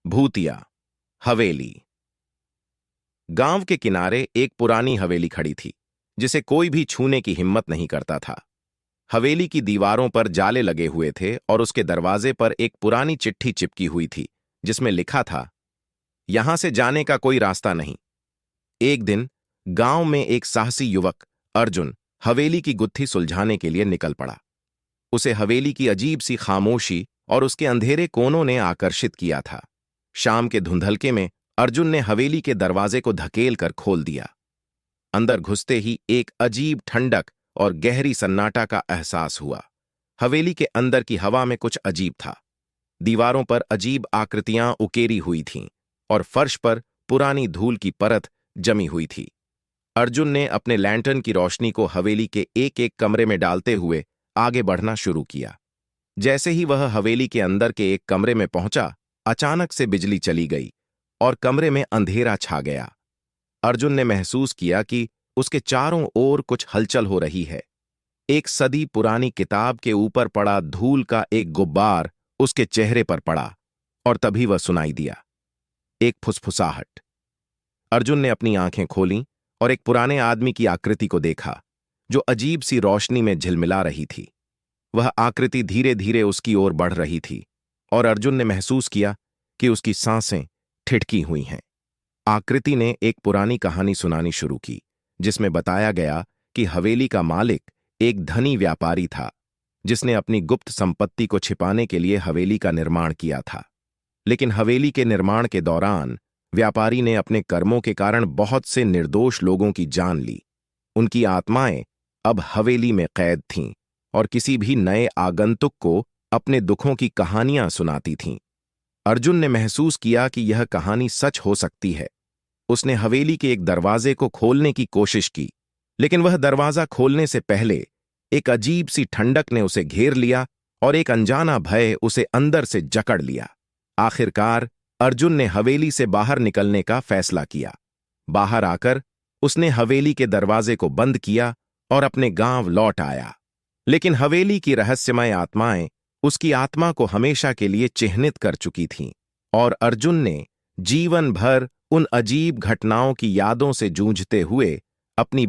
भूतिया हवेली। गांव के किनारे एक पुरानी हवेली खड़ी थी जिसे कोई भी छूने की हिम्मत नहीं करता था। हवेली की दीवारों पर जाले लगे हुए थे और उसके दरवाजे पर एक पुरानी चिट्ठी चिपकी हुई थी जिसमें लिखा था, यहां से जाने का कोई रास्ता नहीं। एक दिन गांव में एक साहसी युवक अर्जुन हवेली की गुत्थी सुलझाने के लिए निकल पड़ा। उसे हवेली की अजीब सी खामोशी और उसके अंधेरे कोनों ने आकर्षित किया था। शाम के धुंधलके में अर्जुन ने हवेली के दरवाजे को धकेल कर खोल दिया। अंदर घुसते ही एक अजीब ठंडक और गहरी सन्नाटा का एहसास हुआ। हवेली के अंदर की हवा में कुछ अजीब था। दीवारों पर अजीब आकृतियां उकेरी हुई थीं और फर्श पर पुरानी धूल की परत जमी हुई थी। अर्जुन ने अपने लैंटर्न की रोशनी को हवेली के एक एक कमरे में डालते हुए आगे बढ़ना शुरू किया। जैसे ही वह हवेली के अंदर के एक कमरे में पहुंचा, अचानक से बिजली चली गई और कमरे में अंधेरा छा गया। अर्जुन ने महसूस किया कि उसके चारों ओर कुछ हलचल हो रही है। एक सदी पुरानी किताब के ऊपर पड़ा धूल का एक गुब्बार उसके चेहरे पर पड़ा और तभी वह सुनाई दिया, एक फुसफुसाहट। अर्जुन ने अपनी आंखें खोलीं और एक पुराने आदमी की आकृति को देखा जो अजीब सी रोशनी में झिलमिला रही थी। वह आकृति धीरे धीरे उसकी ओर बढ़ रही थी और अर्जुन ने महसूस किया कि उसकी सांसें ठिठकी हुई हैं। आकृति ने एक पुरानी कहानी सुनानी शुरू की जिसमें बताया गया कि हवेली का मालिक एक धनी व्यापारी था जिसने अपनी गुप्त संपत्ति को छिपाने के लिए हवेली का निर्माण किया था। लेकिन हवेली के निर्माण के दौरान व्यापारी ने अपने कर्मों के कारण बहुत से निर्दोष लोगों की जान ली। उनकी आत्माएं अब हवेली में कैद थीं और किसी भी नए आगंतुक को अपने दुखों की कहानियां सुनाती थीं। अर्जुन ने महसूस किया कि यह कहानी सच हो सकती है। उसने हवेली के एक दरवाजे को खोलने की कोशिश की, लेकिन वह दरवाजा खोलने से पहले एक अजीब सी ठंडक ने उसे घेर लिया और एक अनजाना भय उसे अंदर से जकड़ लिया। आखिरकार अर्जुन ने हवेली से बाहर निकलने का फैसला किया। बाहर आकर उसने हवेली के दरवाजे को बंद किया और अपने गांव लौट आया। लेकिन हवेली की रहस्यमय आत्माएं उसकी आत्मा को हमेशा के लिए चिह्नित कर चुकी थीं और अर्जुन ने जीवन भर उन अजीब घटनाओं की यादों से जूझते हुए अपनी